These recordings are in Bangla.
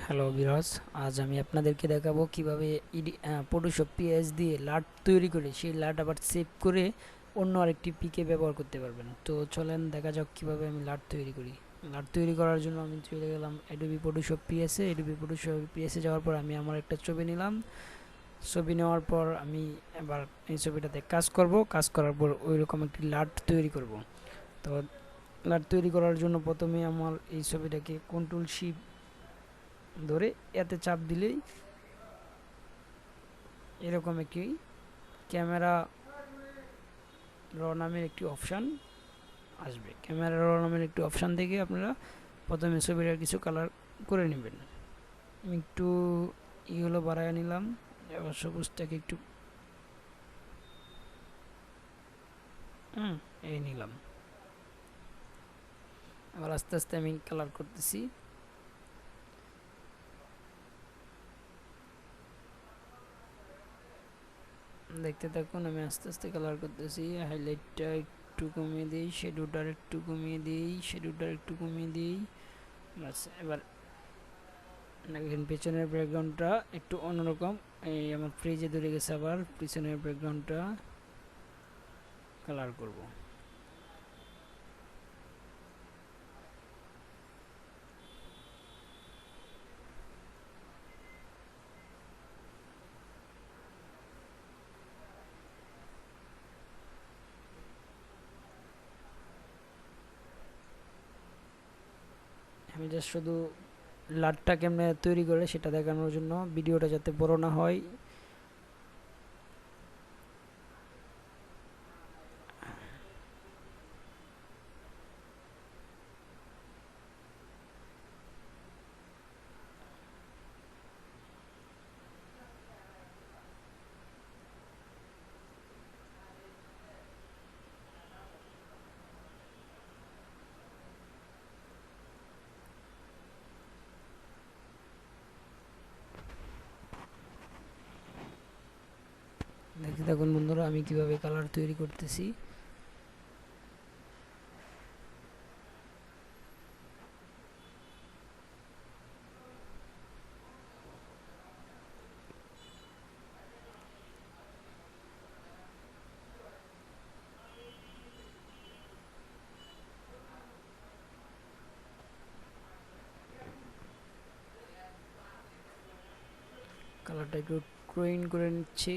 হ্যালো ভিউয়ার্স, আজ আমি আপনাদেরকে দেখাবো কিভাবে ফটোশপ পিএস দিয়ে লাট তৈরি করে সেই লাট আবার সেভ করে অন্য আরেকটি পিকে ব্যবহার করতে পারবেন। তো চলেন দেখা যাক কিভাবে আমি লাট তৈরি করি। লাট তৈরি করার জন্য আমি চলে গেলাম অ্যাডোবি ফটোশপ পিএসে। অ্যাডোবি ফটোশপ পিএসে যাওয়ার পর আমি আমার একটা ছবি নিলাম। ছবি নেওয়ার পর আমি এবার এই ছবিটাতে কাজ করব। কাজ করার পর ওই রকম একটি লাট তৈরি করব। তো লাট তৈরি করার জন্য প্রথমে আমার এই ছবিটাকে কন্ট্রোল শিফট ধরে এতে চাপ দিলেই এরকম একটি ক্যামেরা র নামের একটি অপশান আসবে। ক্যামেরা র নামের একটি অপশান থেকে আপনারা প্রথমে ছবিটার কিছু কালার করে নেবেন। আমি একটু ইয়েলো বাড়ায় নিলাম, এবার সবুজটাকে একটু এই নিলাম। আবার আস্তে আস্তে আমি কালার করতেছি। দেখতে থাকুন, আমি আস্তে আস্তে কালার করতেছি। হাইলাইটটা একটু কমিয়ে দিই, শ্যাডোটা একটু কমিয়ে দিই, শ্যাডোটা একটু কমিয়ে দিই। বাস, এবার দেখেন পেছনের ব্যাকগ্রাউন্ডটা একটু অন্যরকম। এই আমার ফ্রিজে ধরে গেছে, আবার পিছনের ব্যাকগ্রাউন্ডটা কালার করব। আমি জাস্ট শুধু লাটটা কেমনে তৈরি করে সেটা দেখানোর জন্য, ভিডিওটা যাতে বড় না হয়। দেখতে থাকুন বন্ধুরা, আমি কিভাবে কালার তৈরি করতেছি। কালারটা একটু ট্রেন করে নিচ্ছি।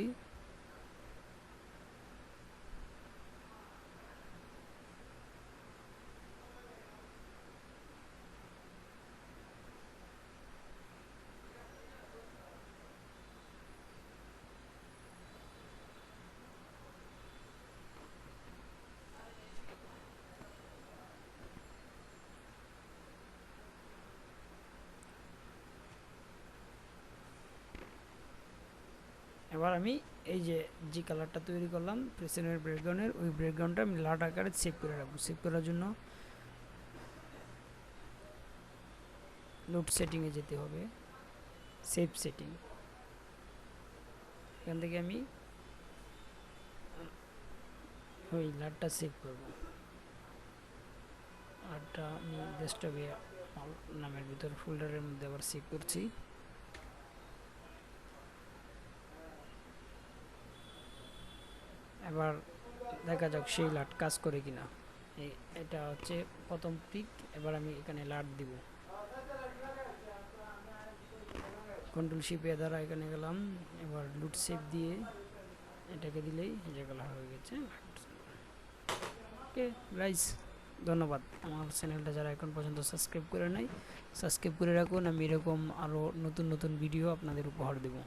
এবার আমি এই যে কালারটা তৈরি করলাম পেছনের ব্যাকগ্রাউন্ডের, ওই ব্যাকগ্রাউন্ডটা আমি লাট আকারে সেভ করে রাখবো। সেভ করার জন্য নোট সেটিংয়ে যেতে হবে, সেভ সেটিং। এখান থেকে আমি ওই লাটটা সেভ করব। লাটটা আমি ডেস্কটপে নামের ভিতর ফোল্ডারের মধ্যে আবার সেভ করছি। এবার দেখা যাক সেই লাট কাজ করে কিনা। এটা হচ্ছে প্রথম পিক। এবার আমি এখানে লাট দিব, কন্ট্রোল শিপ এ দ্বারা এখানে গেলাম। এবার লুট সেভ দিয়ে এটাকে দিলেই যে কালার হয়ে গেছে। ওকে গাইস, ধন্যবাদ। আমার চ্যানেলটা যারা এখন পর্যন্ত সাবস্ক্রাইব করে নাই, সাবস্ক্রাইব করে রাখুন। আমি এরকম আরও নতুন নতুন ভিডিও আপনাদের উপহার দেবো।